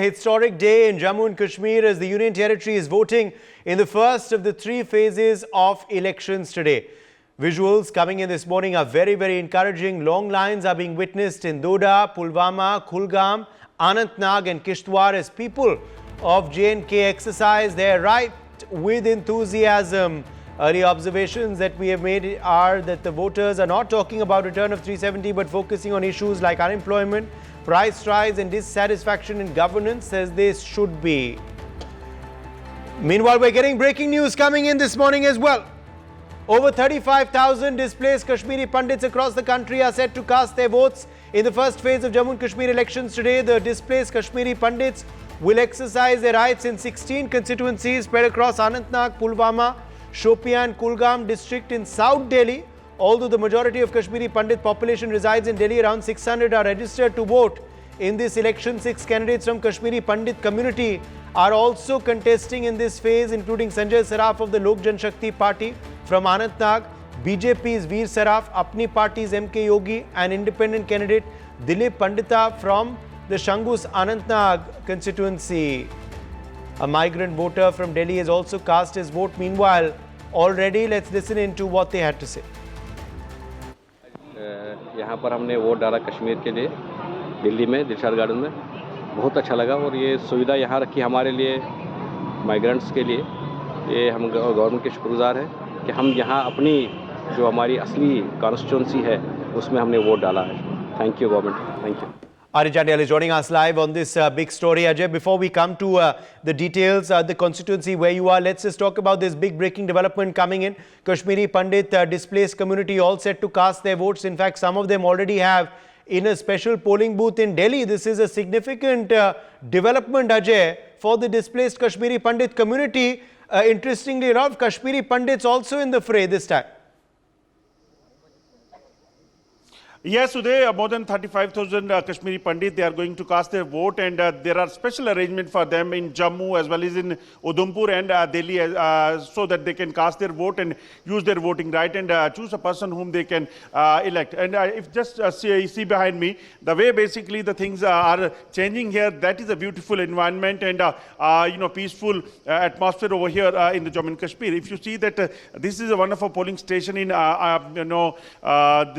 historic day in Jammu and Kashmir as the Union Territory is voting in the first of the 3 phases of elections today. Visuals coming in this morning are very encouraging. Long lines are being witnessed in Doda, Pulwama, Kulgam, Anantnag and Kishtwar as people of J&K exercise their right with enthusiasm. Early observations that we have made are that the voters are not talking about return of 370 but focusing on issues like unemployment, price rise and dissatisfaction in governance as they should be. Meanwhile, we're getting breaking news coming in this morning as well. Over 35,000 displaced Kashmiri Pandits across the country are set to cast their votes in the first phase of Jammu and Kashmir elections today. The displaced Kashmiri Pandits will exercise their rights in 16 constituencies spread across Anantnag, Pulwama, Shopian, Kulgam district in South Delhi. Although the majority of Kashmiri Pandit population resides in Delhi, around 600 are registered to vote in this election. 6 candidates from Kashmiri Pandit community are also contesting in this phase, including Sanjay Saraf of the Lok Janshakti Party from Anantnag, BJP's Veer Saraf, Apni Party's MK Yogi, and independent candidate Dilip Pandita from the Shangus Anantnag constituency. A migrant voter from Delhi has also cast his vote. Meanwhile, already let's listen into what they had to say. यहाँ पर हमने vote डाला कश्मीर के लिए, दिल्ली में Dilshad garden में। बहुत अच्छा लगा और ये सुविधा यहाँ रखी हमारे लिए, माइग्रेंट्स के लिए। ये हम गवर्नमेंट के शुक्रगुजार हैं कि हम यहाँ अपनी जो हमारी असली कॉन्स्टिट्यूंसी है उसमें हमने वोट डाला है। Thank you government, thank you. Ajay Chandel is joining us live on this big story. Ajay, before we come to the details, the constituency where you are, let's just talk about this big breaking development coming in. Kashmiri Pandit displaced community all set to cast their votes. In fact, some of them already have in a special polling booth in Delhi. This is a significant development, Ajay, for the displaced Kashmiri Pandit community. Interestingly enough, Kashmiri Pandits also in the fray this time. Yes, today more than 35,000 Kashmiri Pandit, they are going to cast their vote, and there are special arrangements for them in Jammu as well as in Udhampur and Delhi so that they can cast their vote and use their voting right and choose a person whom they can elect. And if just see behind me, the way basically the things are changing here, that is a beautiful environment and peaceful atmosphere over here in the Jammu and Kashmir. If you see that this is a wonderful polling station in this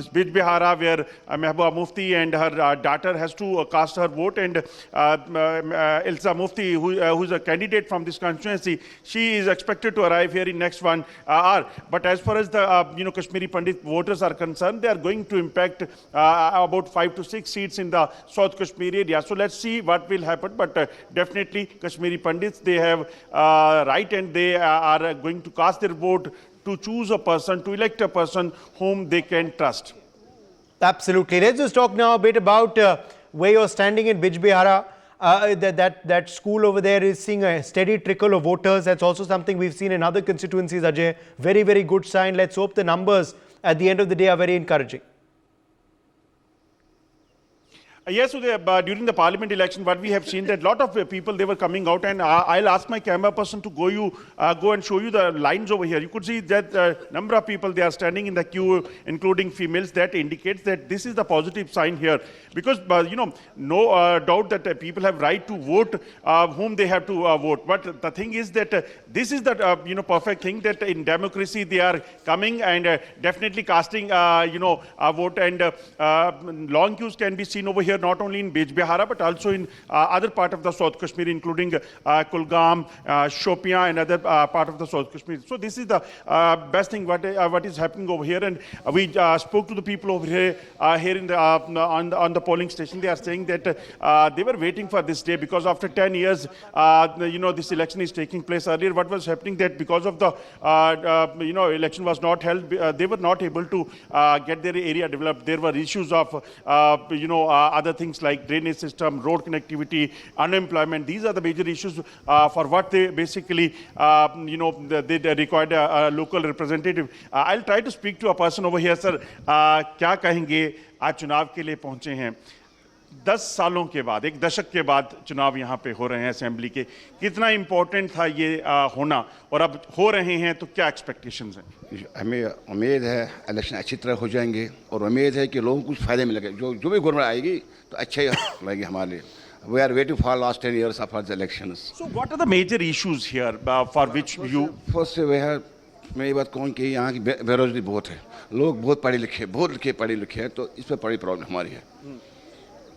Bij Bihara, where Mehbooba Mufti and her daughter has to cast her vote, and Ilsa Mufti, who is a candidate from this constituency, she is expected to arrive here in next 1 hour. But as far as the Kashmiri Pandit voters are concerned, they are going to impact about 5 to 6 seats in the South Kashmir area. So let's see what will happen. But definitely Kashmiri Pandits, they have right, and they are going to cast their vote to choose a person, to elect a person whom they can trust. Absolutely. Let's just talk now a bit about where you're standing in Bij Bihara. That school over there is seeing a steady trickle of voters. That's also something we've seen in other constituencies, Ajay. Very good sign. Let's hope the numbers at the end of the day are very encouraging. Yes, so during the parliament election, what we have seen that a lot of people, they were coming out, and I'll ask my camera person to go and show you the lines over here. You could see that number of people, they are standing in the queue, including females. That indicates that this is the positive sign here, because no doubt that people have right to vote whom they have to vote. But the thing is that this is the perfect thing, that in democracy they are coming and definitely casting a vote, and long queues can be seen over here, not only in Bij Bihara but also in other part of the South Kashmir, including Kulgam, Shopian and other part of the South Kashmir. So this is the best thing what is happening over here. And we spoke to the people over here in the on the polling station. They are saying that they were waiting for this day, because after 10 years this election is taking place. Earlier what was happening, that because of the election was not held, they were not able to get their area developed. There were issues of other things like drainage system, road connectivity, unemployment. These are the major issues for what they basically, they required a local representative. I'll try to speak to a person over here. Sir, क्या कहेंगे, आज चुनाव के लिए पहुंचे हैं, 10 सालों के बाद, 1 दशक के बाद चुनाव यहाँ पे हो रहे हैं असेंबली के, कितना इम्पोर्टेंट था ये होना, और अब हो रहे हैं तो क्या एक्सपेक्टेशंस हैं? हमें उम्मीद है इलेक्शन अच्छी तरह हो जाएंगे, और उम्मीद है कि लोगों को कुछ फ़ायदे मिलेंगे। जो भी गवर्नमेंट आएगी तो अच्छे लगेंगे हमारे लिए। We are waiting for last 10 years of the elections. So what are the major issues here for which you... First, we have, मैं ये बात कहूँ कि यहाँ की बेरोजगारी बहुत है, लोग बहुत पढ़े लिखे हैं, तो इस पर बड़ी प्रॉब्लम हमारी है.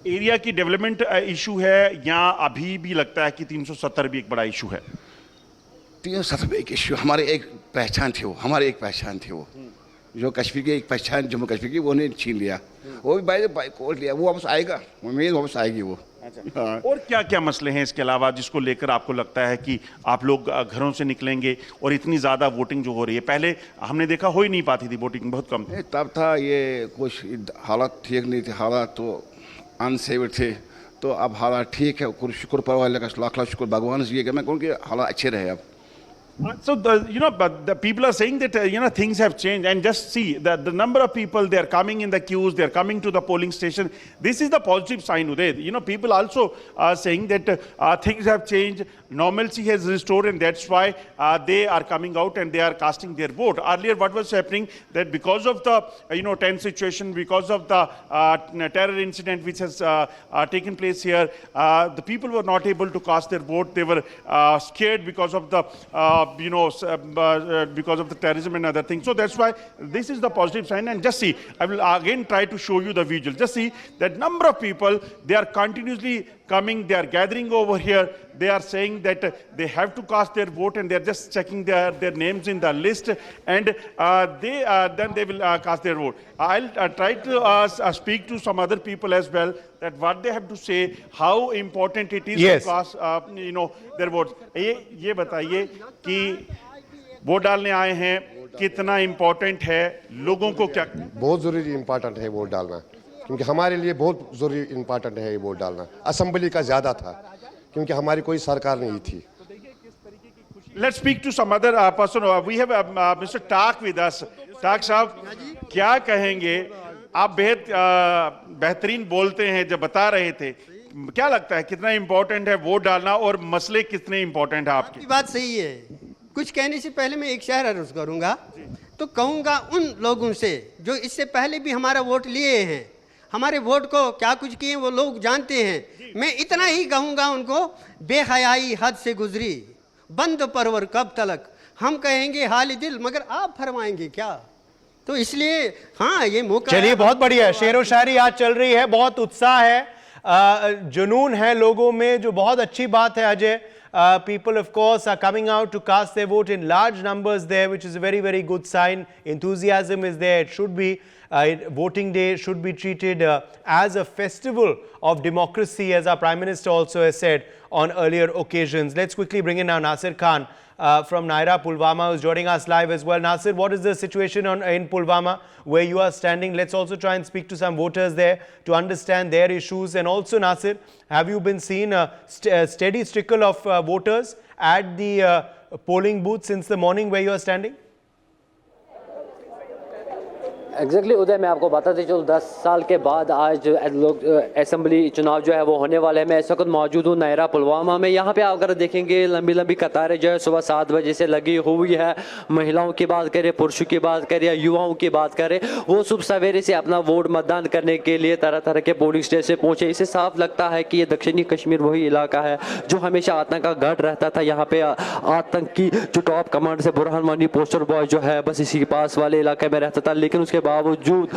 एरिया की डेवलपमेंट इशू है या अभी भी लगता है कि 370 भी एक बड़ा इशू है? 370 एक इशू, हमारी एक पहचान थी वो, जो कश्मीर की एक पहचान जम्मू कश्मीर की, वो ने छीन लिया. वो भी बाई कोर्ट लिया, वो वापस आएगा, उम्मीद वापस आएगी वो. हाँ. और क्या क्या मसले हैं इसके अलावा जिसको लेकर आपको लगता है कि आप लोग घरों से निकलेंगे और इतनी ज़्यादा वोटिंग जो हो रही है? पहले हमने देखा हो ही नहीं पाती थी, वोटिंग बहुत कम थी. तब था ये कुछ हालात ठीक नहीं थे, हालात तो अनसेफ थे, तो अब हालात ठीक है, शुक्र परवाले का लाख शुक्र भगवान जी का, मैं कहूँ कि हालात अच्छे रहे अब. So but the people are saying that things have changed, and just see the number of people, they are coming in the queues, they are coming to the polling station. This is the positive sign, Uday. People also are saying that things have changed, normalcy has restored, and that's why they are coming out and they are casting their vote. Earlier, what was happening, that because of the tense situation, because of the terror incident which has taken place here, the people were not able to cast their vote. They were scared because of the because of the terrorism and other things. So that's why this is the positive sign. And just see, I will again try to show you the visual. Just see that number of people, they are continuously coming, they are gathering over here. They are saying that they have to cast their vote, and they are just checking their names in the list, and then they will cast their vote. I'll try to speak to some other people as well, that what they have to say, how important it is to cast their votes. ये बताइए कि vote डालने आए हैं, कितना important है, लोगों को क्या? बहुत ज़रूरी इम्पोर्टेंट है वोट डालना, क्योंकि हमारे लिए बहुत ज़रूरी इम्पोर्टेंट है ये वोट डालना. असेंबली का ज़्यादा था, क्योंकि हमारी कोई सरकार नहीं थी. Let's speak to some other person. We have Mr. Tak with us. Tak साहब, क्या कहेंगे? आप बेहतरीन बोलते हैं, जब बता रहे थे, क्या लगता है कितना इम्पोर्टेंट है वोट डालना और मसले कितने इम्पोर्टेंट है आपकी? बात सही है. कुछ कहने से पहले मैं एक शहर अर्ज करूंगा, तो कहूंगा उन लोगों से जो इससे पहले भी हमारा वोट लिए हैं, हमारे वोट को क्या कुछ किए वो लोग जानते हैं. मैं इतना ही कहूंगा उनको, बेहयाई हद से गुजरी, बंद परवर कब तलक, हम कहेंगे हाल दिल मगर आप फरमाएंगे क्या? तो इसलिए हाँ, ये मौका. चलिए, बहुत बढ़िया. शेरो शायरी आज चल रही है, बहुत उत्साह है, जुनून है लोगों में, जो बहुत अच्छी बात है. Ajay, people of course are coming out to cast their vote in large numbers there, which is a very, very good sign. Enthusiasm is there. It should be, voting day should be treated as a festival of democracy, as our Prime Minister also has said on earlier occasions. Let's quickly bring in now Nasir Khan from Naira, Pulwama, who's joining us live as well. Nasir, what is the situation in Pulwama where you are standing? Let's also try and speak to some voters there to understand their issues. And also, Nasir, have you been seeing a steady trickle of voters at the polling booth since the morning where you are standing? Exactly Uday, मैं आपको बताते चलूँ 10 साल के बाद आज लोग assembly चुनाव जो है वो होने वाले हैं. मैं इस वक्त मौजूद हूँ नायरा पुलवामा में. यहाँ पे अगर देखेंगे लंबी लंबी कतारें जो है सुबह 7 बजे से लगी हुई है. महिलाओं की बात करें, पुरुषों की बात करें या युवाओं की बात करें, वो सुबह सवेरे से अपना वोट मतदान करने के लिए तरह तरह के पोलिंग स्टेशन से पहुँचे. इससे साफ लगता है कि ये दक्षिणी कश्मीर वही इलाका है जो हमेशा आतंक का गढ़ रहता था. यहाँ पे आतंक की जो टॉप कमांड से बुरहान वानी पोस्टर बॉय जो है बस इसी के पास वाले इलाके में रहता था. लेकिन उसके बावजूद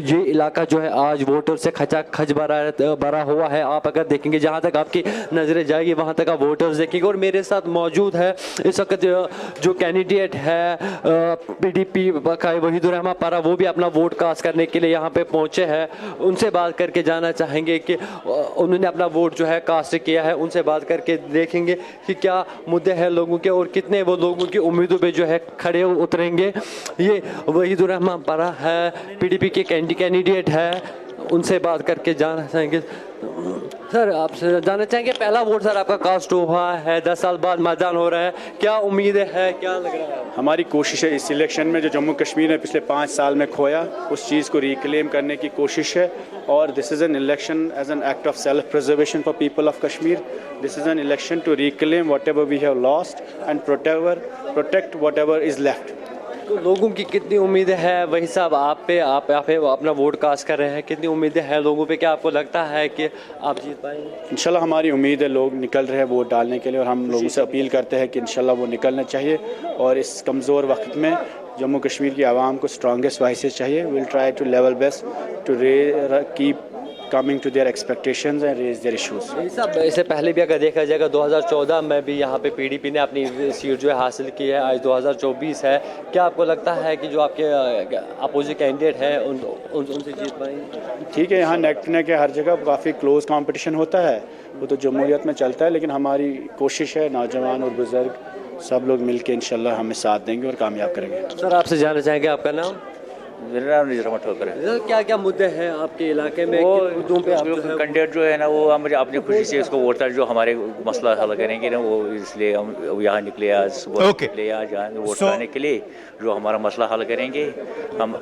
ये इलाका जो है आज वोटर से खचाखच भरा हुआ है. आप अगर देखेंगे जहां तक आपकी नजरें जाएगी वहां तक आप वोटर्स देखेंगे. और मेरे साथ मौजूद है इस वक्त जो कैंडिडेट है पीडीपी का वहीदुर रहमान पारा, वो भी अपना वोट कास्ट करने के लिए यहाँ पे पहुंचे हैं. उनसे बात करके जानना चाहेंगे कि उन्होंने अपना वोट जो है कास्ट किया है. उनसे बात करके देखेंगे कि क्या मुद्दे हैं लोगों के और कितने वो लोगों की उम्मीदों पे जो है खड़े उतरेंगे. ये वहीदुर रहमान पारा है, पीडीपी के कैंडिडेट है. उनसे बात करके जानना चाहेंगे. सर, आपसे जानना चाहेंगे, पहला वोट सर आपका कास्ट हुआ है, 10 साल बाद मतदान हो रहा है, क्या उम्मीद है, क्या लग रहा है? हमारी कोशिश है इस इलेक्शन में जो जम्मू कश्मीर ने पिछले 5 साल में खोया उस चीज़ को रिक्लेम करने की कोशिश है. और this is an election as an act of self preservation for people of Kashmir. This is an election to reclaim whatever we have lost and protect whatever is left. तो लोगों की कितनी उम्मीदें हैं वही साहब आप पे अपना वोट कास्ट कर रहे हैं, कितनी उम्मीदें हैं लोगों पे? क्या आपको लगता है कि आप जीत पाएंगे? इंशाल्लाह हमारी उम्मीद है, लोग निकल रहे हैं वोट डालने के लिए और हम लोगों से अपील करते हैं कि इंशाल्लाह वो निकलना चाहिए। और इस कमज़ोर वक्त में जम्मू कश्मीर की आवाम को स्ट्रॉन्गेस्ट वॉइसेस चाहिए। Will try to level best to keep coming to their expectations and raise their issues। सब इससे पहले भी अगर देखा जाएगा 2014 में भी यहाँ पे पीडीपी ने अपनी सीट जो है हासिल की है, आज 2024 है। क्या आपको लगता है कि जो आपके अपोजिट कैंडिडेट है उनसे जीत पाएंगे? ठीक है, यहाँ नेक टू नेक है, हर जगह काफ़ी क्लोज कंपटीशन होता है, वो तो जमहूरियत में चलता है, लेकिन हमारी कोशिश है नौजवान और बुजुर्ग सब लोग मिल के इंशाल्लाह हमें साथ देंगे और कामयाब करेंगे। सर आपसे जानना चाहेंगे आपका नाम? मेरा नाम निजरमा ठोकर है। क्या क्या मुद्दे हैं आपके इलाके में? वो कैंडिडेट जो है ना वो मुझे अपनी खुशी से उसको वोट था जो हमारे मसला हल करेंगे ना, वो इसलिए हम यहाँ निकले आज सुबह निकले आज यहाँ वोट डालने के लिए, जो हमारा मसला हल करेंगे हम।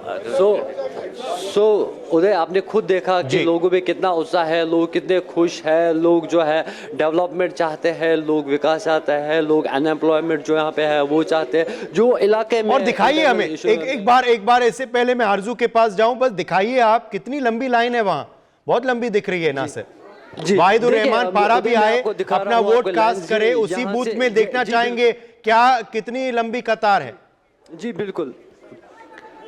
सो उदय आपने खुद देखा कि लोगों में कितना उत्साह है, लोग कितने खुश हैं, लोग जो है डेवलपमेंट चाहते हैं, लोग विकास चाहते हैं, लोग अनएम्प्लॉयमेंट जो यहाँ पे है वो चाहते हैं जो इलाके में। और दिखाइए हमें एक बार इससे पहले मैं आरजू के पास जाऊं, बस दिखाइए आप कितनी लंबी लाइन है वहां, बहुत लंबी दिख रही है नासिर। वाहिदुर रहमान पारा भी आए, अपना वोट कास्ट करे, उसी बूथ में देखना चाहेंगे क्या कितनी लंबी कतार है। जी बिल्कुल,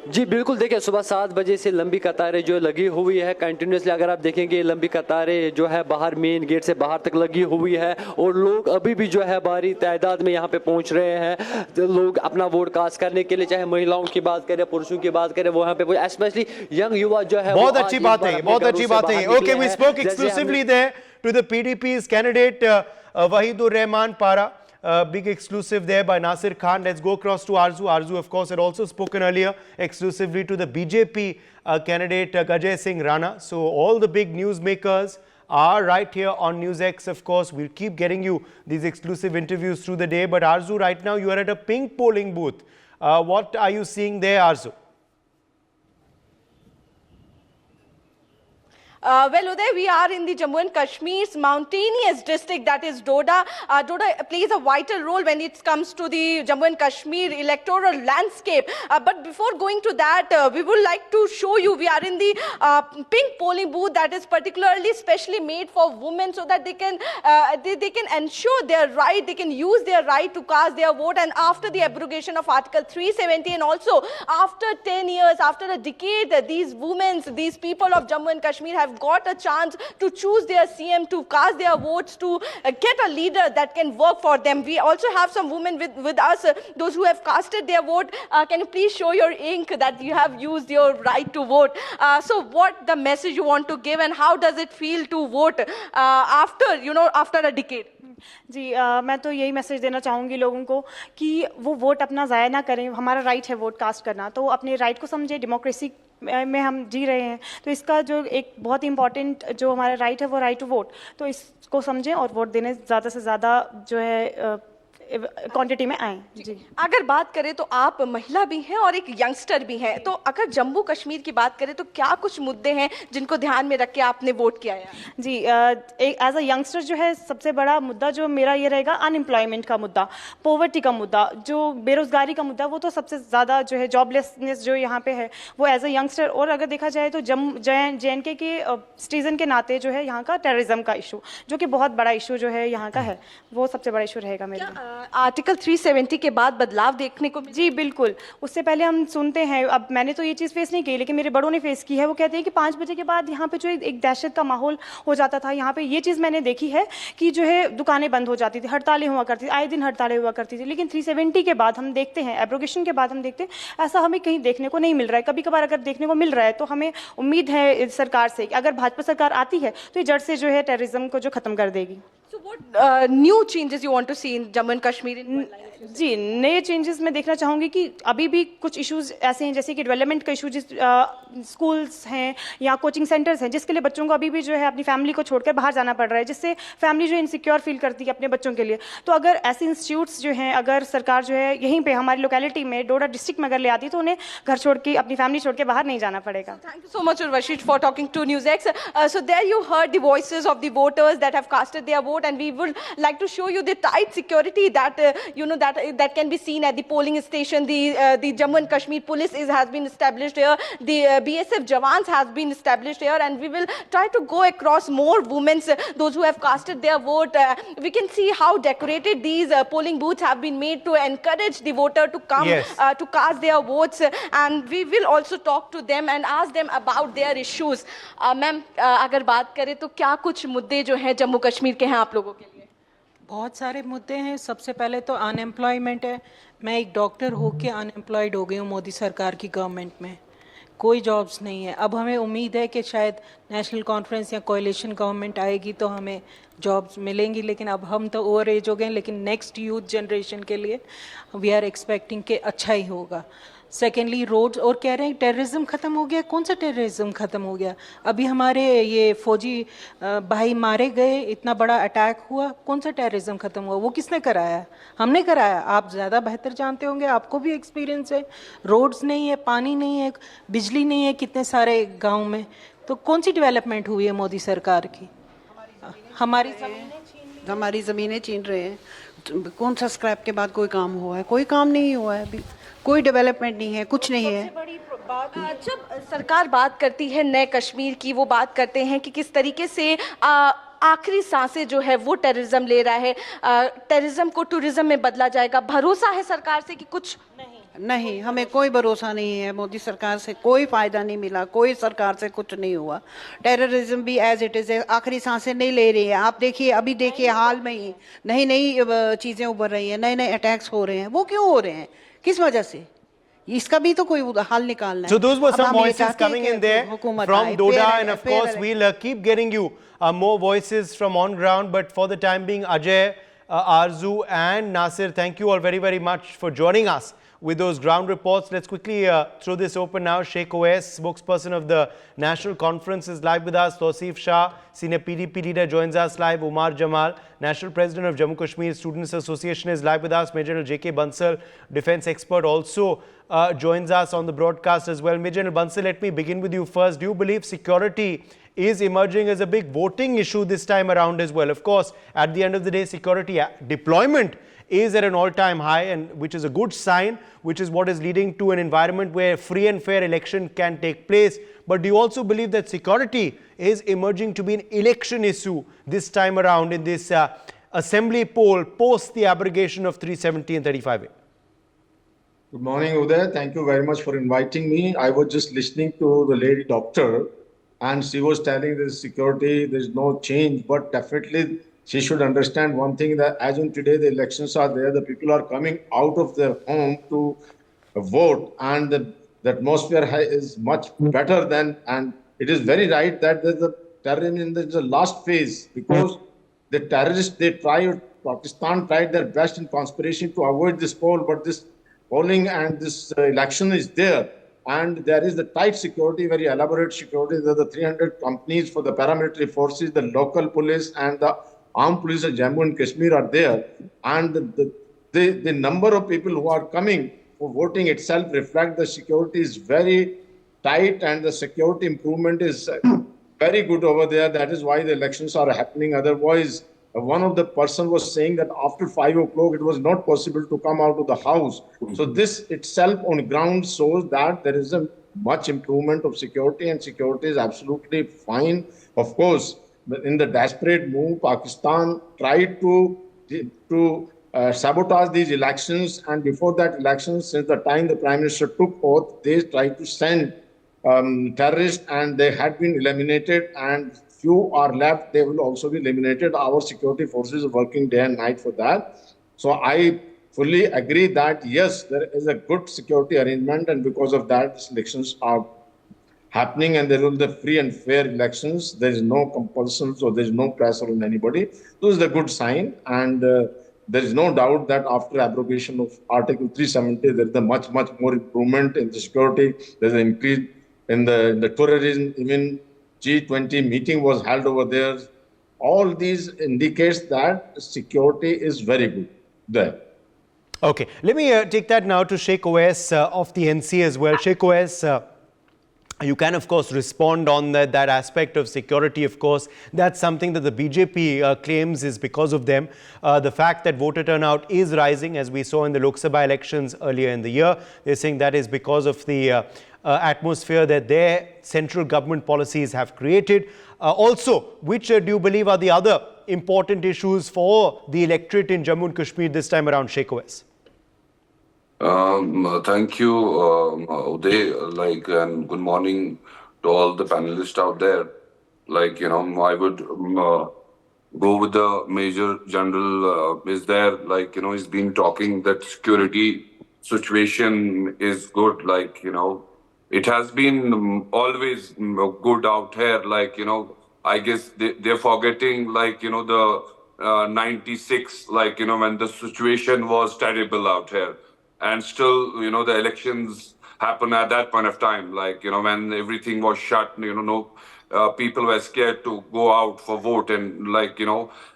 जी बिल्कुल। देखिए सुबह 7 बजे से लंबी कतारें जो लगी हुई है कंटिन्यूसली, अगर आप देखेंगे लंबी कतारें जो है बाहर मेन गेट से बाहर तक लगी हुई है और लोग अभी भी जो है भारी तादाद में यहाँ पे पहुँच रहे हैं। तो लोग अपना वोट कास्ट करने के लिए, चाहे महिलाओं की बात करें पुरुषों की बात करें, वो यहाँ पे स्पेशली यंग युवा जो है। बहुत अच्छी बात है, बहुत अच्छी बात है। Okay, we spoke exclusively there to the PDP's candidate Wahidur Rahman Para. Big exclusive there by Nasir Khan. Let's go across to Arzu. Arzu, of course, had also spoken earlier exclusively to the BJP candidate Ajay Singh Rana. So all the big newsmakers are right here on NewsX. Of course, we'll keep getting you these exclusive interviews through the day. But Arzu, right now you are at a pink polling booth. What are you seeing there, Arzu? Well, Uday, we are in the Jammu and Kashmir's mountainous district, that is Doda. Doda plays a vital role when it comes to the Jammu and Kashmir electoral landscape. But before going to that, we would like to show you, we are in the pink polling booth that is particularly specially made for women so that they can ensure their right, they can use their right to cast their vote. And after the abrogation of Article 370 and also after 10 years, after a decade, these women, these people of Jammu and Kashmir have got a chance to choose their CM, to cast their votes, to get a leader that can work for them. We also have some women with us, those who have casted their vote. Can you please show your ink that you have used your right to vote? So what the message you want to give and how does it feel to vote after a decade? जी मैं तो यही message देना चाहूँगी लोगों को कि वो vote अपना ज़ाया ना करें। हमारा राइट है वोट कास्ट करना, तो अपने राइट को समझे। डेमोक्रेसी में हम जी रहे हैं, तो इसका जो एक बहुत ही इंपॉर्टेंट जो हमारा राइट है वो राइट टू वोट, तो इसको समझें और वोट देने ज़्यादा से ज़्यादा जो है क्वांटिटी में आए। जी अगर बात करें तो आप महिला भी हैं और एक यंगस्टर भी हैं, तो अगर जम्मू कश्मीर की बात करें तो क्या कुछ मुद्दे हैं जिनको ध्यान में रख के आपने वोट किया है? जी एज अ यंगस्टर जो है सबसे बड़ा मुद्दा जो मेरा ये रहेगा अनएम्प्लॉयमेंट का मुद्दा, पॉवर्टी का मुद्दा, जो बेरोजगारी का मुद्दा, वो तो सबसे ज़्यादा जो है जॉबलेसनेस जो यहाँ पे है वो एज अ यंगस्टर। और अगर देखा जाए तो JNK के सिटीज़न के नाते जो है यहाँ का टेररिज्म का इशू जो कि बहुत बड़ा इशू जो है यहाँ का है, वो सबसे बड़ा इशू रहेगा मेरे लिए। आर्टिकल 370 के बाद बदलाव देखने को? जी बिल्कुल, उससे पहले हम सुनते हैं, अब मैंने तो ये चीज़ फेस नहीं की लेकिन मेरे बड़ों ने फेस की है। वो कहते हैं कि 5 बजे के बाद यहाँ पे जो एक दहशत का माहौल हो जाता था। यहाँ पे ये चीज़ मैंने देखी है कि जो है दुकानें बंद हो जाती थी, हड़तालें हुआ करती थी, आए दिन हड़तालें हुआ करती थी। लेकिन 370 के बाद हम देखते हैं, एब्रोगेशन के बाद हम देखते हैं ऐसा हमें कहीं देखने को नहीं मिल रहा है। कभी कभार अगर देखने को मिल रहा है तो हमें उम्मीद है सरकार से कि अगर भाजपा सरकार आती है तो ये जड़ से जो है टेररिज्म को जो ख़त्म कर देगी। So what new changes you want to see in Jammu and Kashmir? जी नए चेंजेस मैं देखना चाहूँगी कि अभी भी कुछ इश्यूज ऐसे हैं जैसे कि डेवलपमेंट का इशू, जिस स्कूल्स हैं या कोचिंग सेंटर्स हैं जिसके लिए बच्चों को अभी भी जो है अपनी फैमिली को छोड़कर बाहर जाना पड़ रहा है, जिससे फैमिली जो इनसिक्योर फील करती है अपने बच्चों के लिए। तो अगर ऐसे इंस्टीट्यूट्स जो हैं अगर सरकार जो है यहीं पे हमारी लोकेलिटी में डोडा डिस्ट्रिक्ट में अगर ले आती तो उन्हें घर छोड़ के अपनी फैमिली छोड़ के बाहर नहीं जाना पड़ेगा। Thank you so much, Urvashi, for talking to NewsX. So there you heard the voices of the voters that have casted their vote. vote, and we would like to show you the tight security that that can be seen at the polling station. The Jammu and Kashmir police has been established here. The BSF Jawans has been established here, and we will try to go across more women, those who have casted their vote. We can see how decorated these polling booths have been made to encourage the voter to come to cast their votes, and we will also talk to them and ask them about their issues. Ma'am, अगर बात करें तो क्या कुछ मुद्दे जो हैं जम्मू कश्मीर के हैं आप लोगों के लिए? बहुत सारे मुद्दे हैं. सबसे पहले तो अनएम्प्लॉयमेंट है. मैं एक डॉक्टर होके अनएम्प्लॉयड हो गई हूँ मोदी सरकार की गवर्नमेंट में. कोई जॉब्स नहीं है. अब हमें उम्मीद है कि शायद नेशनल कॉन्फ्रेंस या कोalition गवर्नमेंट आएगी तो हमें जॉब्स मिलेंगी, लेकिन अब हम तो ओवर एज हो गए हैं. लेकिन नेक्स्ट यूथ जनरेशन के लिए वी आर एक्सपेक्टिंग कि अच्छा ही होगा. सेकेंडली रोड्स, और कह रहे हैं टेररिज्म ख़त्म हो गया. कौन सा टेररिज्म ख़त्म हो गया? अभी हमारे ये फौजी भाई मारे गए, इतना बड़ा अटैक हुआ. कौन सा टेररिज्म ख़त्म हुआ? वो किसने कराया? हमने कराया. आप ज़्यादा बेहतर जानते होंगे, आपको भी एक्सपीरियंस है. रोड्स नहीं है, पानी नहीं है, बिजली नहीं है कितने सारे गाँव में. तो कौन सी डेवलपमेंट हुई है मोदी सरकार की? हमारी ज़मीनें छीन रहे हैं. कौन सा स्क्रैप के बाद कोई काम हुआ है? कोई काम नहीं हुआ है. अभी कोई डेवलपमेंट नहीं है, कुछ नहीं है. जब सरकार बात करती है नए कश्मीर की, वो बात करते हैं कि किस तरीके से आखिरी सांसें जो है वो टेररिज्म ले रहा है, टेररिज्म को टूरिज्म में बदला जाएगा. भरोसा है सरकार से कि कुछ नहीं, हमें कोई भरोसा नहीं है. मोदी सरकार से कोई फ़ायदा नहीं मिला, कोई सरकार से कुछ नहीं हुआ. टेररिज्म भी एज इट इज़ है, आखिरी सांसें नहीं ले रही है. आप देखिए, अभी देखिए हाल में ही नई नई चीज़ें उभर रही हैं, नए नए अटैक्स हो रहे हैं. वो क्यों हो रहे हैं? किस वजह से? इसका भी तो कोई हल निकालना है. So those were some voices coming in there from Doda, and of course we'll keep getting you more voices from on ground. But for the time being, Ajay, Arzu and Nasir, thank you all very, very much for joining us with those ground reports. Let's quickly throw this open now. Sheikh Oais, spokesperson of the National Conference, is live with us. Tawseef Shah, senior PDP leader, joins us live. Umar Jamal, National President of Jammu Kashmir Students Association, is live with us. Major General J.K. Bansal, defense expert, also joins us on the broadcast as well. Major General Bansal, let me begin with you first. Do you believe security is emerging as a big voting issue this time around as well? Of course, at the end of the day, security deployment is at an all-time high, and which is a good sign, which is what is leading to an environment where free and fair election can take place. But do you also believe that security is emerging to be an election issue this time around in this assembly poll post the abrogation of 370 and 35A? Good morning, Uday. Thank you very much for inviting me. I was just listening to the lady doctor, and she was telling the security, there's no change, but definitely she should understand one thing, that as in today the elections are there, the people are coming out of their home to vote, and the atmosphere is much better than, and it is very right that there's a terrorism in the last phase, because the terrorists, Pakistan tried their best in conspiration to avoid this poll, but this polling and this election is there, and there is the tight security, very elaborate security. There are the 300 companies for the paramilitary forces, the local police and the armed police of Jammu and Kashmir are there, and the number of people who are coming for voting itself reflect the security is very tight, and the security improvement is very good over there. That is why the elections are happening. Otherwise, one of the person was saying that after 5 o'clock, it was not possible to come out of the house. So this itself on ground shows that there is a much improvement of security, and security is absolutely fine. Of course, in the desperate move, Pakistan tried to sabotage these elections, and before that election, since the time the Prime Minister took oath, they tried to send terrorists, and they had been eliminated, and few are left. They will also be eliminated. Our security forces are working day and night for that. So I fully agree that yes, there is a good security arrangement, and because of that, these elections are happening, and there will be free and fair elections. There is no compulsion, so there is no pressure on anybody. This is a good sign, and there is no doubt that after abrogation of Article 370, there is a much more improvement in the security. There is an increase in the tourism. Even G20 meeting was held over there. All these indicates that security is very good there. Okay, let me take that now to Sheikh Oais of the NC as well. Sheikh Oais, You can, of course, respond on that aspect of security. Of course, that's something that the BJP claims is because of them. The fact that voter turnout is rising, as we saw in the Lok Sabha elections earlier in the year, they're saying that is because of the atmosphere that their central government policies have created. Also, which do you believe are the other important issues for the electorate in Jammu and Kashmir this time around, Sheikh Owais? Thank you, Uday, and good morning to all the panelists out there. I would go with the Major General is there, he's been talking that security situation is good, it has been always good out here, I guess they're forgetting, the 96, when the situation was terrible out here. And still, the elections happened at that point of time, when everything was shut, people were scared to go out for vote. And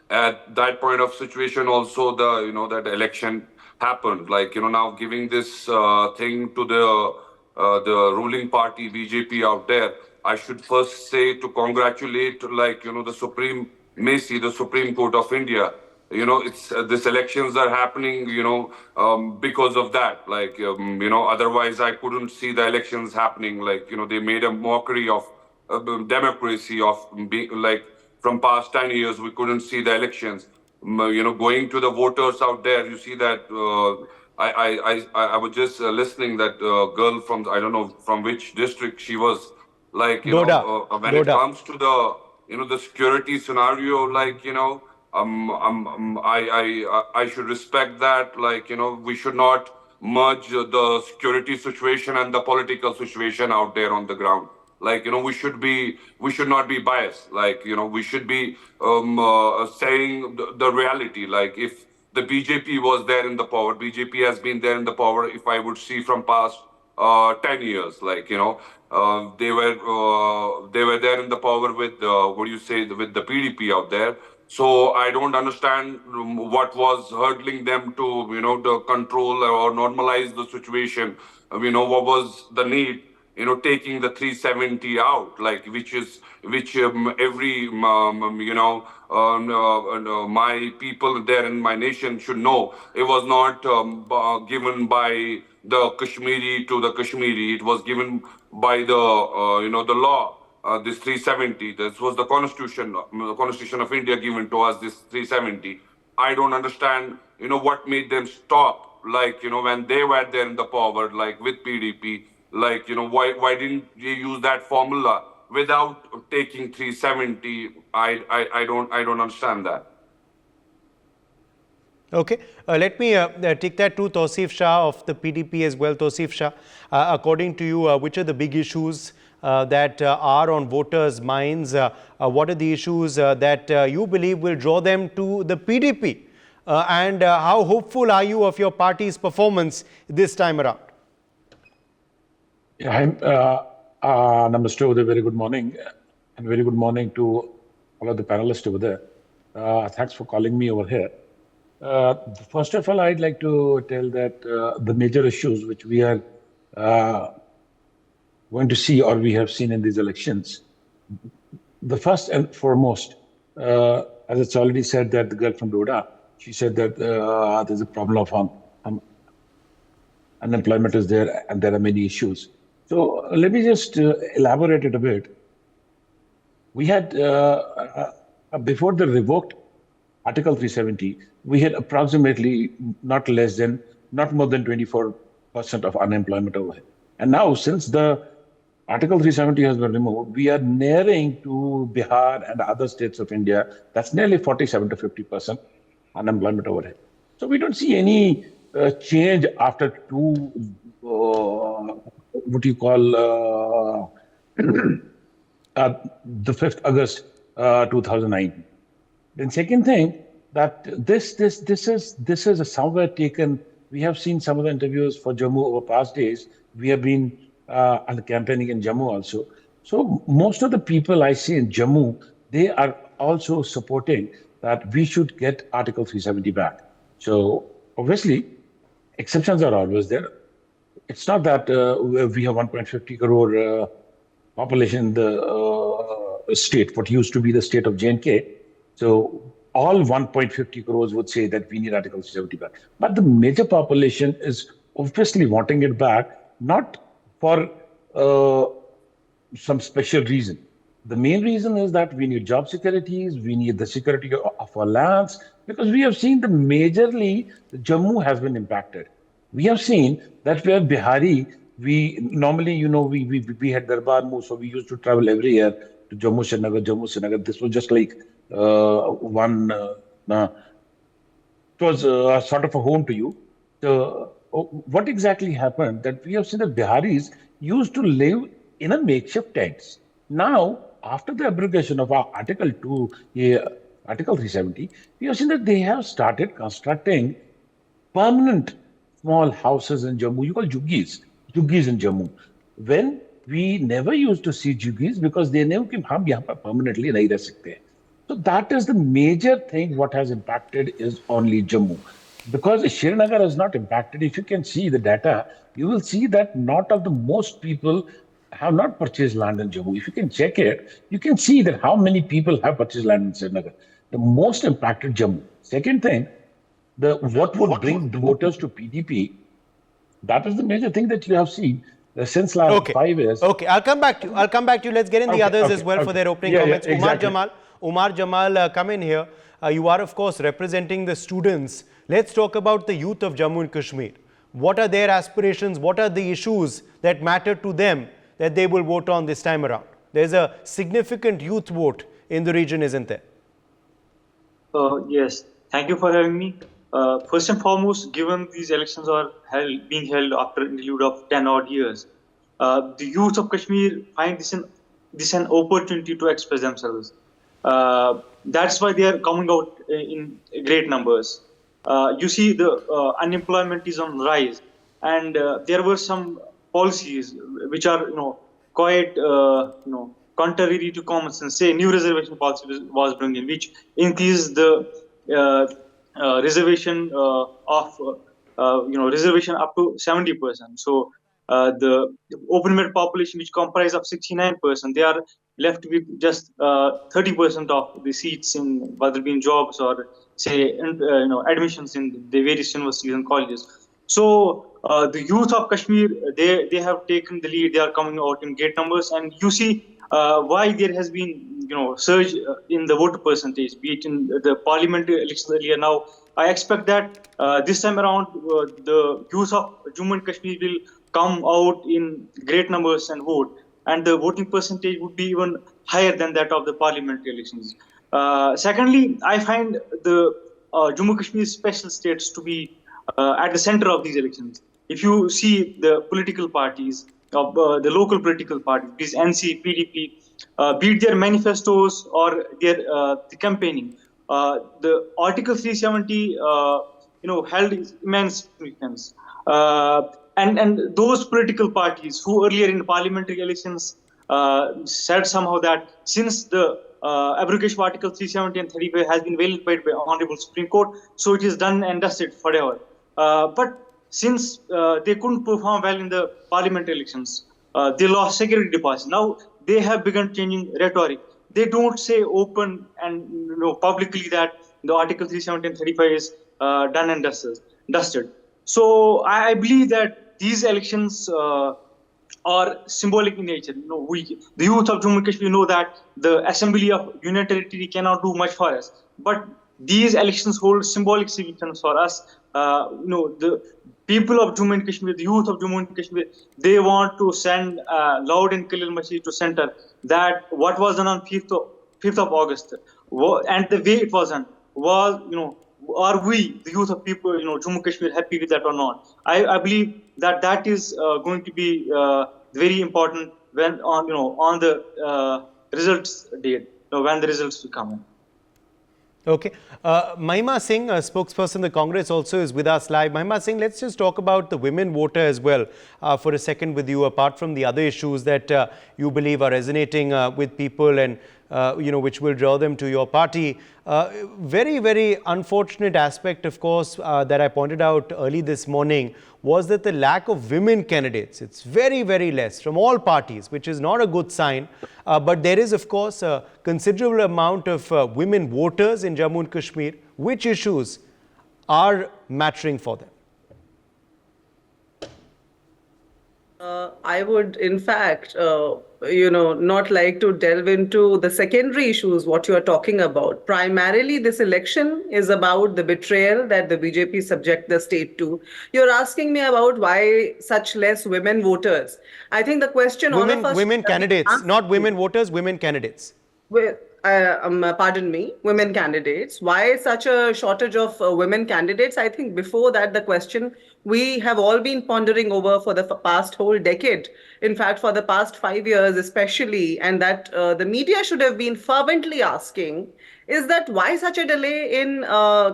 at that point of situation also, that election happened. Now giving this thing to the ruling party, BJP out there, I should first say to congratulate, the Supreme Macy, the Supreme Court of India. It's these elections are happening, because of that. Otherwise I couldn't see the elections happening. They made a mockery of democracy, from past 10 years, we couldn't see the elections. Going to the voters out there, you see that, I was just listening that girl from, I don't know from which district she was, when it comes to the, the security scenario, I should respect that. We should not merge the security situation and the political situation out there on the ground. We should not be biased. We should be saying the reality. If the BJP was there in the power, BJP has been there in the power. If I would see from past 10 years, they were there in the power with with the PDP out there. So I don't understand what was hurdling them to, to control or normalize the situation. What was the need, taking the 370 out, which every, my people there in my nation should know. It was not given by the Kashmiri to the Kashmiri. It was given by the, the law. This 370, this was the constitution of India given to us, this 370. I don't understand, what made them stop, when they were there in the power, with PDP, why didn't they use that formula without taking 370? I don't understand that. Okay, let me take that to Tausif Shah of the PDP as well. Tausif Shah, according to you, which are the big issues that are on voters' minds? What are the issues that you believe will draw them to the PDP? And how hopeful are you of your party's performance this time around? Yeah, Namaste over there. Very good morning. And very good morning to all of the panelists over there. Thanks for calling me over here. First of all, I'd like to tell that the major issues which we are going to see or we have seen in these elections, the first and foremost, as it's already said that the girl from Doda, she said that there's a problem of unemployment is there and there are many issues. So let me just elaborate it a bit. We had, before the revoked Article 370, we had approximately not more than 24% of unemployment over here. And now, since the Article 370 has been removed, we are nearing to Bihar and other states of India. That's nearly 47 to 50% unemployment over here. So we don't see any change after the 5th August 2009. Then second thing, that this is somewhere taken. We have seen some of the interviews for Jammu over past days. We have been campaigning in Jammu also. So most of the people I see in Jammu, they are also supporting that we should get Article 370 back. So obviously, exceptions are always there. It's not that we have 1.50 crore population in the state, what used to be the state of J&K. So all 1.50 crores would say that we need Article 370 back. But the major population is obviously wanting it back, not for some special reason. The main reason is that we need job securities, we need the security of our lands, because we have seen that majorly Jammu has been impacted. We have seen that where Bihari, we normally, you know, we had Darbar Mu, so we used to travel every year to Jammu, Srinagar. This was just like it was sort of a home to you. So what exactly happened that we have seen that Biharis used to live in a makeshift tents. Now, after the abrogation of our Article 370, we have seen that they have started constructing permanent small houses in Jammu. You call juggies in Jammu. When we never used to see juggies because they knew that we can't permanently nahi reh sakte. So that is the major thing what has impacted is only Jammu. Because Srinagar is not impacted, if you can see the data, you will see that not of the most people have not purchased land in Jammu. If you can check it, you can see that how many people have purchased land in Srinagar. The most impacted Jammu. Second thing, what would bring the voters to PDP, that is the major thing that you have seen since last 5 years. Okay, I'll come back to you. Let's get in the others as well for their opening comments. Yeah, exactly. Umar Jamal, come in here. You are, of course, representing the students. Let's talk about the youth of Jammu and Kashmir. What are their aspirations? What are the issues that matter to them that they will vote on this time around? There's a significant youth vote in the region, isn't there? Yes. Thank you for having me. First and foremost, given these elections are being held after an interlude of 10 odd years, the youth of Kashmir find this an opportunity to express themselves. That's why they are coming out in great numbers. You see the unemployment is on rise, and there were some policies which are quite contrary to common sense. Say new reservation policy was brought in, which increased the reservation reservation up to 70%. So the open mid population, which comprise of 69%, they are left with just 30% of the seats in whether being jobs or say admissions in the various universities and colleges. So the youth of Kashmir, they have taken the lead. They are coming out in great numbers, and you see why there has been surge in the voter percentage, be it in the parliamentary elections earlier. Now I expect that this time around the youth of Jammu and Kashmir will come out in great numbers and vote, and the voting percentage would be even higher than that of the parliamentary elections. Secondly, I find the Jammu and Kashmir special states to be at the center of these elections. If you see the political parties, the local political parties, these NC, PDP, be it their manifestos or their the campaigning, the Article 370, held immense significance. And those political parties who earlier in parliamentary elections said somehow that since the abrogation of Article 370 and 35 has been validated by Honorable Supreme Court, so it is done and dusted forever. But since they couldn't perform well in the parliamentary elections, they lost security deposits. Now they have begun changing rhetoric. They don't say open and publicly that the Article 370 and 35 is done and dusted. So I believe that these elections are symbolic in nature. The youth of Jammu and Kashmir know that the Assembly of Union Territory cannot do much for us, but these elections hold symbolic significance for us. The people of Jammu and Kashmir, the youth of Jammu and Kashmir, they want to send loud and clear message to center that what was done on 5th of August and the way it was done was, are we, the youth of people, Jammu and Kashmir, happy with that or not? I believe that is going to be very important when on the results date, when the results will come in. Okay. Mahima Singh, a spokesperson of the Congress, also is with us live. Mahima Singh, let's just talk about the women voter as well for a second with you, apart from the other issues that you believe are resonating with people and which will draw them to your party. Very, very unfortunate aspect, of course, that I pointed out early this morning was that the lack of women candidates. It's very, very less from all parties, which is not a good sign. But there is, of course, a considerable amount of women voters in Jammu and Kashmir. Which issues are mattering for them? I would, in fact, not like to delve into the secondary issues, what you are talking about. Primarily, this election is about the betrayal that the BJP subject the state to. You're asking me about why such less women voters. I think the question all of us... Women candidates, not women voters, women candidates. Pardon me, women candidates. Why such a shortage of women candidates? I think before that, the question we have all been pondering over for the past whole decade. In fact, for the past 5 years especially, and that the media should have been fervently asking, is that why such a delay in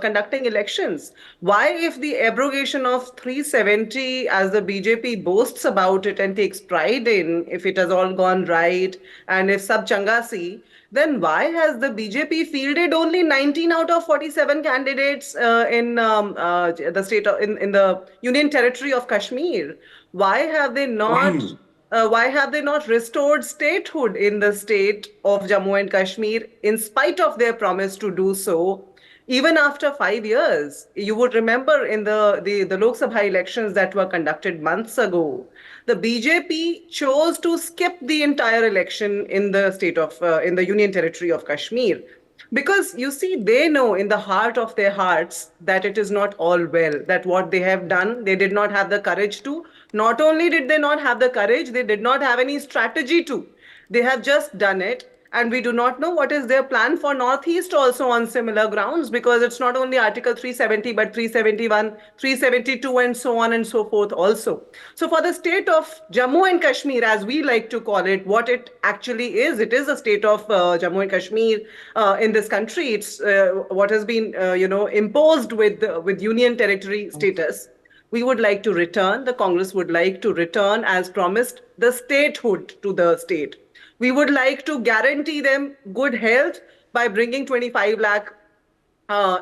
conducting elections? Why, if the abrogation of 370, as the BJP boasts about it and takes pride in, if it has all gone right, and if sab changa si, then why has the BJP fielded only 19 out of 47 candidates in the state of, in the Union Territory of Kashmir? Why have they not? Why have they not restored statehood in the state of Jammu and Kashmir in spite of their promise to do so? Even after 5 years, you would remember in the Lok Sabha elections that were conducted months ago, the BJP chose to skip the entire election in the state of, in the Union Territory of Kashmir. Because you see, they know in the heart of their hearts that it is not all well, that what they have done, they did not have the courage to. Not only did they not have the courage, they did not have any strategy to. They have just done it. And we do not know what is their plan for Northeast also on similar grounds, because it's not only Article 370, but 371, 372, and so on and so forth also. So for the state of Jammu and Kashmir, as we like to call it, what it actually is, it is a state of Jammu and Kashmir in this country. It's what has been, imposed with Union Territory status. We would like to return, the Congress would like to return, as promised, the statehood to the state. We would like to guarantee them good health by bringing 25 lakh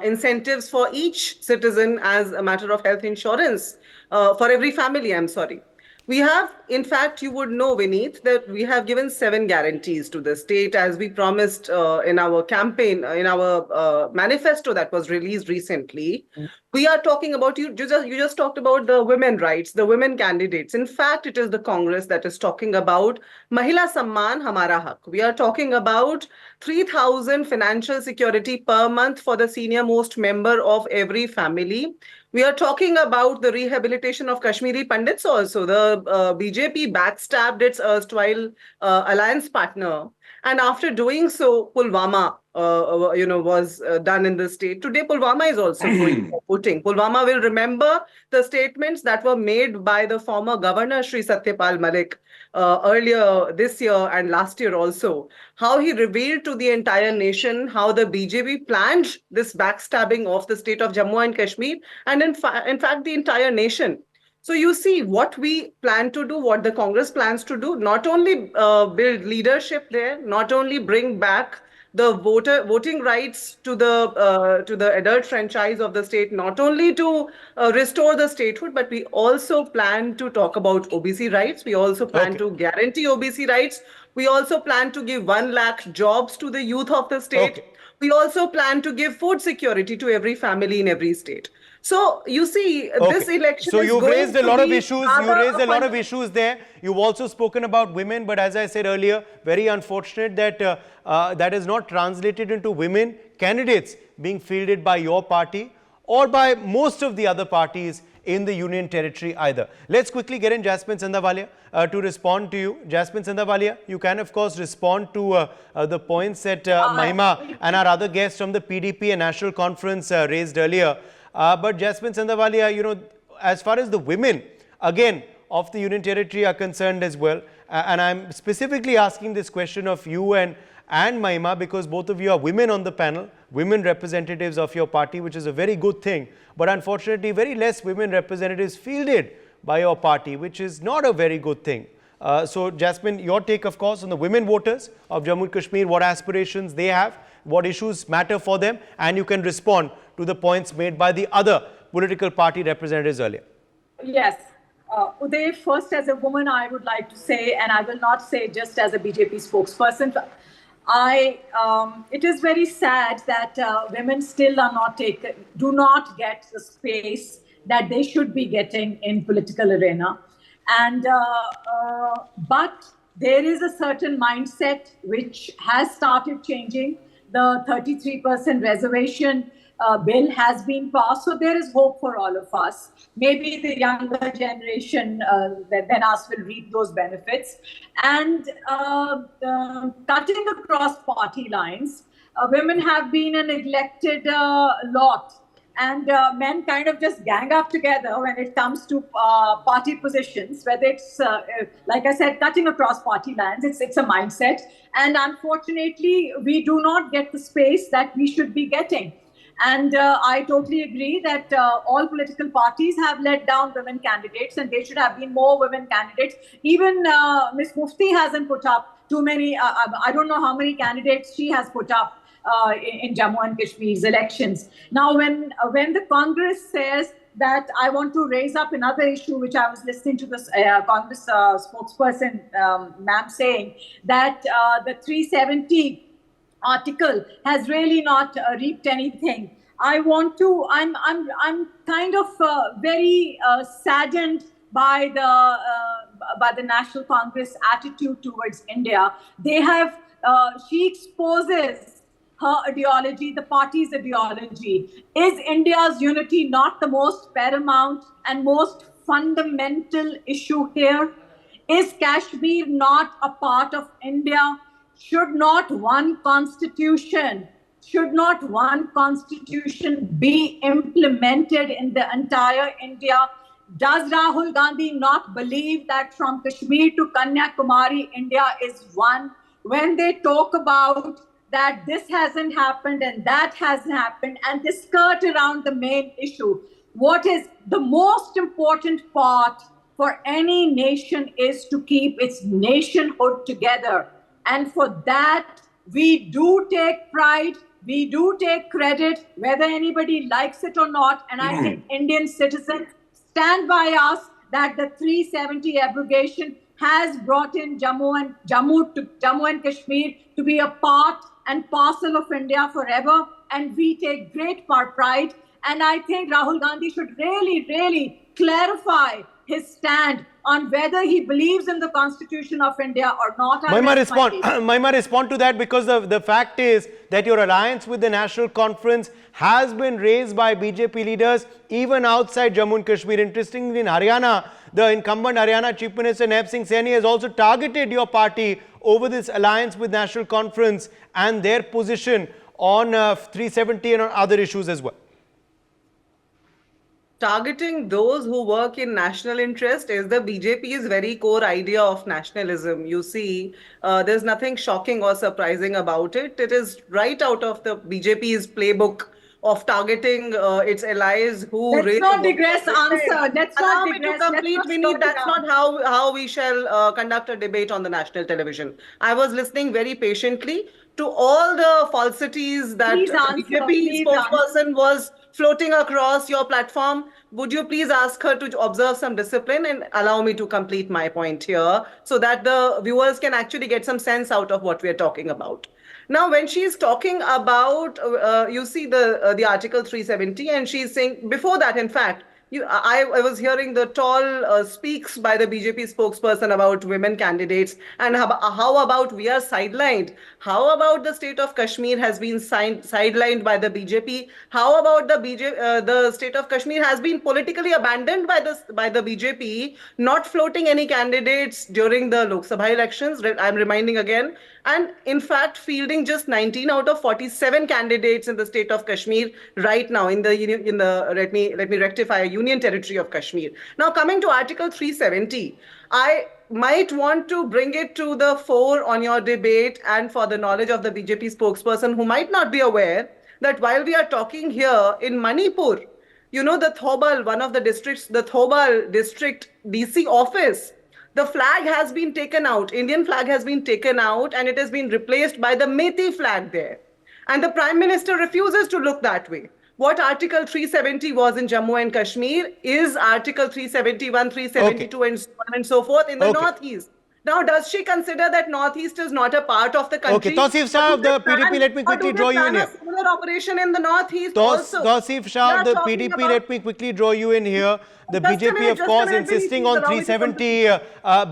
incentives for each citizen as a matter of health insurance for every family, I'm sorry. We have, in fact, you would know, Vineet, that we have given 7 guarantees to the state as we promised in our campaign, in our manifesto that was released recently. We are talking about, you just talked about the women rights, the women candidates. In fact, it is the Congress that is talking about Mahila Samman Hamara Hak. We are talking about 3,000 financial security per month for the senior most member of every family. We are talking about the rehabilitation of Kashmiri Pandits also. The BJP backstabbed its erstwhile alliance partner. And after doing so, Pulwama, was done in the state. Today, Pulwama is also going for voting. Pulwama will remember the statements that were made by the former governor, Shri Satyapal Malik, earlier this year and last year also, how he revealed to the entire nation how the BJP planned this backstabbing of the state of Jammu and Kashmir, and in fact, the entire nation. So you see what we plan to do, what the Congress plans to do, not only build leadership there, not only bring back the voting rights to the adult franchise of the state, not only to restore the statehood, but we also plan to talk about OBC rights. We also plan to guarantee OBC rights. We also plan to give 1 lakh jobs to the youth of the state. We also plan to give food security to every family in every state. So you see, this election. So you've raised a lot of issues. You raised a lot of issues there. You've also spoken about women, but as I said earlier, very unfortunate that that is not translated into women candidates being fielded by your party or by most of the other parties in the Union Territory either. Let's quickly get in Jasmine Sandhawalia to respond to you. Jasmine Sandhawalia, you can of course respond to the points that Mahima and our other guests from the PDP and National Conference raised earlier. But Jasmine Sandhawalia, as far as the women, again, of the Union Territory are concerned as well, and I'm specifically asking this question of you and Mahima because both of you are women on the panel, women representatives of your party, which is a very good thing. But unfortunately, very less women representatives fielded by your party, which is not a very good thing. So Jasmine, your take, of course, on the women voters of Jammu and Kashmir, what aspirations they have, what issues matter for them, and you can respond to the points made by the other political party representatives earlier. Yes. Uday, first as a woman, I would like to say, and I will not say just as a BJP spokesperson, it is very sad that women still are not do not get the space that they should be getting in political arena. And but there is a certain mindset which has started changing. The 33% reservation bill has been passed, so there is hope for all of us. Maybe the younger generation than us will reap those benefits. And cutting across party lines, women have been a neglected lot. And men kind of just gang up together when it comes to party positions, whether it's, like I said, cutting across party lines, it's a mindset. And unfortunately, we do not get the space that we should be getting. And I totally agree that all political parties have let down women candidates, and there should have been more women candidates. Even Ms. Mufti hasn't put up too many, I don't know how many candidates she has put up in Jammu and Kashmir's elections. Now, when the Congress says that I want to raise up another issue, which I was listening to this Congress spokesperson, ma'am, saying that the 370 article has really not reaped anything. I'm kind of very saddened by the National Congress attitude towards India. She exposes her ideology, the party's ideology. Is India's unity not the most paramount and most fundamental issue here? Is Kashmir not a part of India? Should not one constitution be implemented in the entire India? Does Rahul Gandhi not believe that from Kashmir to Kanyakumari, India is one? When they talk about that this hasn't happened and that hasn't happened, and they skirt around the main issue, what is the most important part for any nation is to keep its nationhood together. And for that, we do take pride, we do take credit, whether anybody likes it or not. And I think Indian citizens stand by us that the 370 abrogation has brought in Jammu and Kashmir to be a part and parcel of India forever. And we take great pride. And I think Rahul Gandhi should really, really clarify his stand on whether he believes in the Constitution of India or not. Mahima, respond to that, because the fact is that your alliance with the National Conference has been raised by BJP leaders even outside Jammu and Kashmir. Interestingly, in Haryana, the incumbent Haryana Chief Minister Naib Singh Saini has also targeted your party over this alliance with National Conference and their position on 370 and on other issues as well. Targeting those who work in national interest is the BJP's very core idea of nationalism. You see, there's nothing shocking or surprising about it. It is right out of the BJP's playbook of targeting its allies who... Let's not digress, answer. Let's Allow not me digress. to complete, Vinny. That's not how we shall conduct a debate on the national television. I was listening very patiently to all the falsities that the BJP spokesperson was floating across your platform. Would you please ask her to observe some discipline and allow me to complete my point here so that the viewers can actually get some sense out of what we are talking about. Now, when she's talking about, you see the Article 370, and she's saying, before that, in fact, I was hearing the tall speaks by the BJP spokesperson about women candidates and how about we are sidelined. How about the state of Kashmir has been sidelined by the BJP? How about the state of Kashmir has been politically abandoned by the BJP, not floating any candidates during the Lok Sabha elections? I'm reminding again. And in fact, fielding just 19 out of 47 candidates in the state of Kashmir right now in the let me rectify, Union Territory of Kashmir. Now, coming to Article 370, I might want to bring it to the fore on your debate and for the knowledge of the BJP spokesperson who might not be aware that while we are talking here in Manipur, you know, the Thobal, one of the districts, the Thobal district DC office, The flag has been taken out. Indian flag has been taken out and it has been replaced by the Meitei flag there. And the Prime Minister refuses to look that way. What Article 370 was in Jammu and Kashmir is Article 371, 372 and so on and so forth in the Northeast. Now, does she consider that Northeast is not a part of the country? Okay, Tausif Shah of the PDP, let me quickly draw you in here. Similar operation in the Northeast also. Tausif Shah of the PDP, let me quickly draw you in here. The BJP, of course, insisting on 370,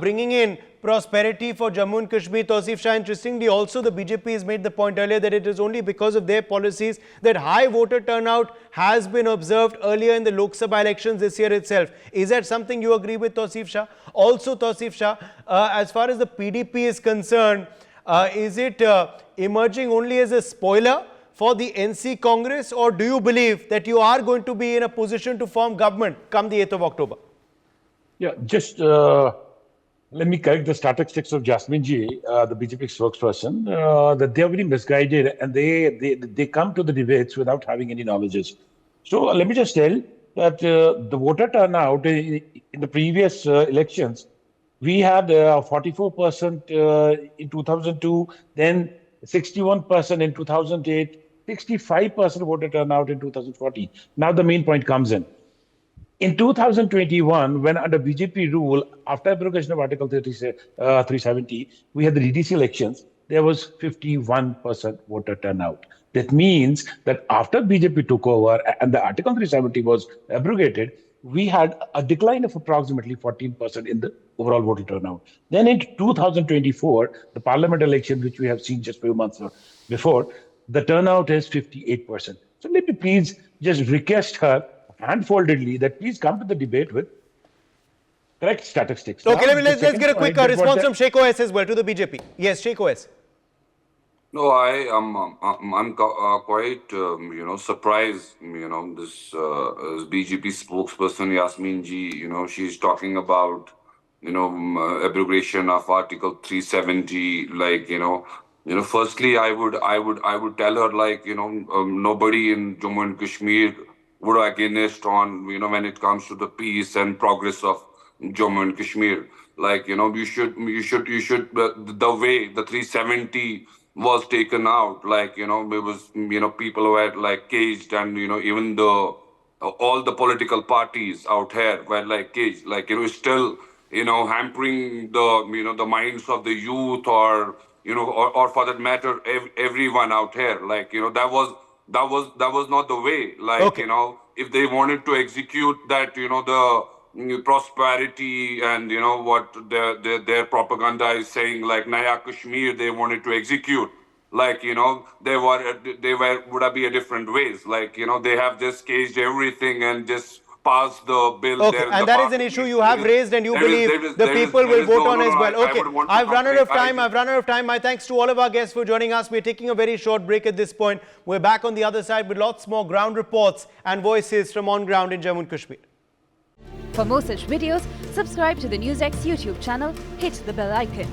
bringing in prosperity for Jammu and Kashmir. Tausif Shah, interestingly, also the BJP has made the point earlier that it is only because of their policies that high voter turnout has been observed earlier in the Lok Sabha elections this year itself. Is that something you agree with, Tausif Shah? Also, Tausif Shah, as far as the PDP is concerned, is it emerging only as a spoiler for the NC Congress, or do you believe that you are going to be in a position to form government come the 8th of October? Yeah, just let me correct the statistics of Jasmine Ji, the BJP spokesperson, that they are very misguided and they come to the debates without having any knowledge. So let me just tell that the voter turnout in the previous elections, we had 44% in 2002, then 61% in 2008, 65% voter turnout in 2014. Now the main point comes in. In 2021, when under BJP rule, after abrogation of Article 370, we had the DDC elections, there was 51% voter turnout. That means that after BJP took over and the Article 370 was abrogated, we had a decline of approximately 14% in the overall voter turnout. Then in 2024, the parliament election, which we have seen just a few months before, the turnout is 58%. So let me please just request her handfoldedly that please come to the debate with correct statistics. Okay, let's get a quick response from Sheikh OS as well to the BJP. Yes, Sheikh OS. No, I'm quite surprised. This BJP spokesperson Yasmin Ji, she's talking about abrogation of Article 370. Firstly, I would tell her nobody in Jammu and Kashmir would against on when it comes to the peace and progress of Jammu and Kashmir. You should the way the 370 was taken out, it was people were caged, and even all the political parties out here were caged, still hampering the minds of the youth, or for that matter everyone out here. That was not the way. If they wanted to execute that, the prosperity and what their propaganda is saying, Naya Kashmir, they wanted to execute, would have been a different ways. They have just caged everything and just passed the bill. Okay, and that is an issue you have raised, and you believe the people will vote on as well. Okay, I've run out of time. My thanks to all of our guests for joining us. We're taking a very short break at this point. We're back on the other side with lots more ground reports and voices from on ground in Jammu and Kashmir. For more such videos, subscribe to the NewsX YouTube channel, hit the bell icon.